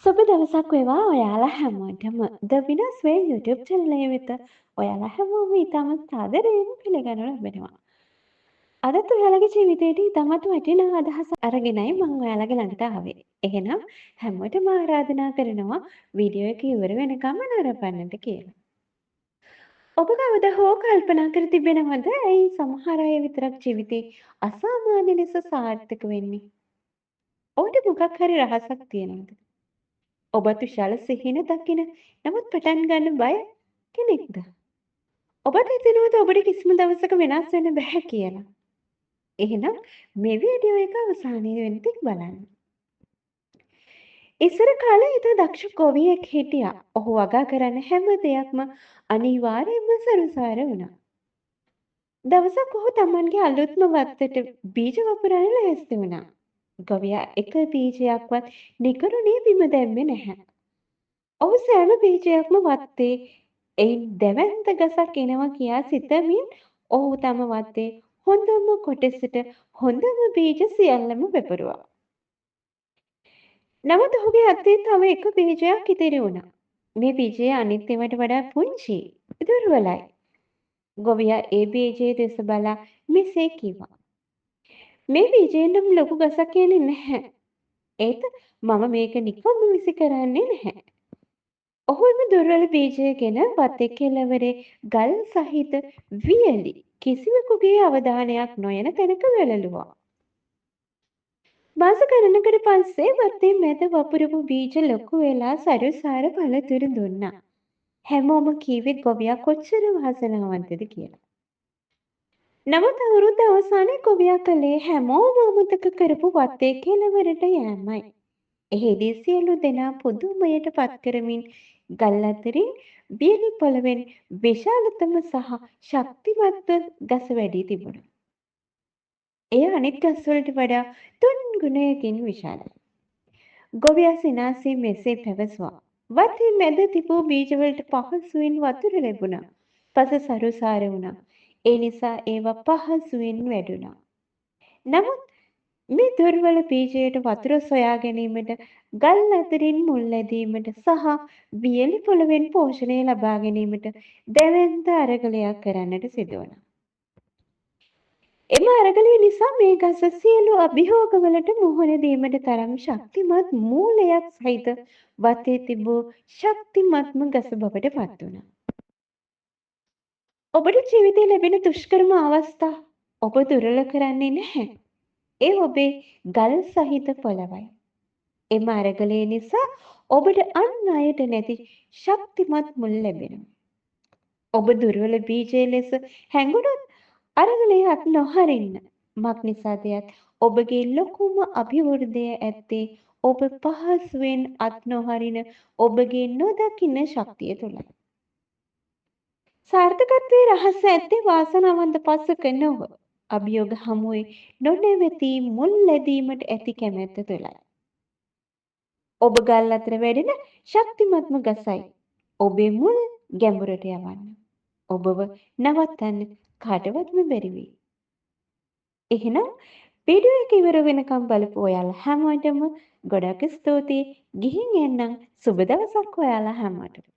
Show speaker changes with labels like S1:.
S1: සුබ දවසක් වේවා ඔයාලා හැමෝටම. ද විනස් වේ YouTube channel එක වෙත ඔයාලා හැමෝම ඉතාමත් ආදරයෙන් පිළිගනු ලබනවා. අදත් ඔයාලගේ ජීවිතේට ඉතාමත් වටිනා අදහස් අරගෙනයි මම ඔයාලගේ ළඟට ආවේ. එහෙනම් හැමෝටම ආරාධනා කරනවා වීඩියෝ එක ඉවර වෙනකම් නරඹන්නට කියලා. ඔබ කවදා හෝ කල්පනා කර තිබෙනවද ඇයි සමහර අය විතරක් ජීවිතේ අසාමාන්‍ය ලෙස සාර්ථක වෙන්නේ? ඔවුන්ට මොකක් හරි රහසක් තියෙනවද? ඔබත් විශාල සිහින දකින නමුත් පටන් ගන්න බය කෙනෙක්ද? ඔබට හිතෙනවද ඔබට කිසිම දවසක වෙනස් වෙන්න බෑ කියලා? එහෙනම් මේ වීඩියෝ එක අවසානයේ වෙනතික් බලන්න. ඉස්සර කාලේ ඊට දක්ෂ ගොවියෙක් හිටියා. ඔහු වගා කරන හැම දෙයක්ම අනිවාර්යයෙන්ම සරුසාර වුණා. දවසක් ඔහු Tamanගේ අලුත්ම වත්තට බීජ වපුරන්න ලෑස්ති වුණා. ගොවියා එක බීජයක්වත් නිකරුණේ බිම දැම්මේ නැහැ. ඔහු සෑම බීජයක්ම වත්තේ එයින් දැවැන්ත ගසක් එනවා කියා සිතමින් ඔහු තම වත්තේ හොඳම කොටසට හොඳම බීජ සියල්ලම වැපරුවා. නමුත් ඔහුගේ අතේ තව එක බීජයක් ඉතිරි වුණා. මේ බීජය අනිත් ඒවාට වඩා පුංචි, දුර්වලයි. ගොවියා ඒ බීජයේ දෙස බලා මෙසේ කිව්වා. මේ බීජයෙන් නම් ලොකු ගසක් එන්නේ නැහැ. ඒත් මම මේක නිකම්ම විසි කරන්නේ නැහැ. ඔහු එම දුර්වල බීජය ගෙන වත්තේ කෙළවරේ ගල් සහිත වියලි කිසිවෙකුගේ අවධානයක් නොයන තැනක වැළලුවා. මාස ගණනකට පස්සේ වත්තේ මැද වපුරපු බීජ ලොකු වෙලා සරුසාර පළතුරු දුන්නා. හැමෝම කීවේ ගොවියා කොච්චර වාසනාවන්තද කියලා. නමුත් අවුරුද්ද අවසානයේ ගොවියා කළේ හැමෝම අමතක කරපු වත්තේ කෙළවරට යෑමයි. එහිදී සියලු දෙනා පුදුමයට පත් කරමින් ගල් අතරින් වියලි පොළවෙන් විශාලතම සහ ශක්තිමත්ව ගස වැඩි තිබුණා. එය අනිත් ගස්වලට වඩා 3 ගුණයකින් විශාලයි. ගොවියා සිනාසී මෙසේ පැවසුවා. වත්තේ මැද තිබූ බීජවලට පහසුවෙන් වතුර ලැබුණා. පස සරුසාර වුණා. ඒ නිසා ඒවා පහසුවෙන් වැඩුණා. නමුත් මේ දුර්වල බීජයට වතුර සොයා ගැනීමට, ගල් අතරින් මුල් ඇදීමට සහ වියලි පොළවෙන් පෝෂණය ලබා ගැනීමට දැවැන්ත අරගලයක් කරන්නට සිදු වුණා. එම අරගලය නිසා මේ ගස සියලු අභියෝගවලට මුහුණ දීමට තරම් ශක්තිමත් මූලයක් සහිත වතේ තිබූ ශක්තිමත්ම ගස බවට පත් වුණා. ඔබට ජීවිතේ ලැබෙන දුෂ්කරම අවස්ථා ඔබ දුර්වල කරන්නේ නැහැ. ඒ ඔබේ ගල් සහිත පොළවයි. එම අරගලය නිසා ඔබට අන් අයට නැති ශක්තිමත් මුල් ලැබෙනවා. ඔබ දුර්වල බීජය ලෙස හැඟුණොත් අරගලය අත් නොහරින්න. මක් නිසාද යත් ඔබගේ ලොකුම අභිවෘද්ධිය ඇත්තේ ඔබ පහසුවෙන් අත් නොහරින ඔබගේ නොදකින ශක්තිය තුළයි. සාර්ථකත්වයේ රහස ඇත්තේ වාසනාවන්ත පසක නොව අභියෝග හමුවේ නොනැවතී මුල් ලැබීමට ඇති කැමැත්ත තුළයි. ඔබ ගල් අතර වැඩෙන ශක්තිමත්ම ගසයි. ඔබේ මුල් ගැඹුරට යවන්න. ඔබව නවත්තන්න කාටවත්ම බැරි වෙයි. එහෙනම් වීඩියෝ එක ඉවර වෙනකම් බලපු ඔයාලා හැමෝටම ගොඩක් ස්තුතියි. ගිහින් එන්නම්. සුබ දවසක් ඔයාලා හැමෝටම.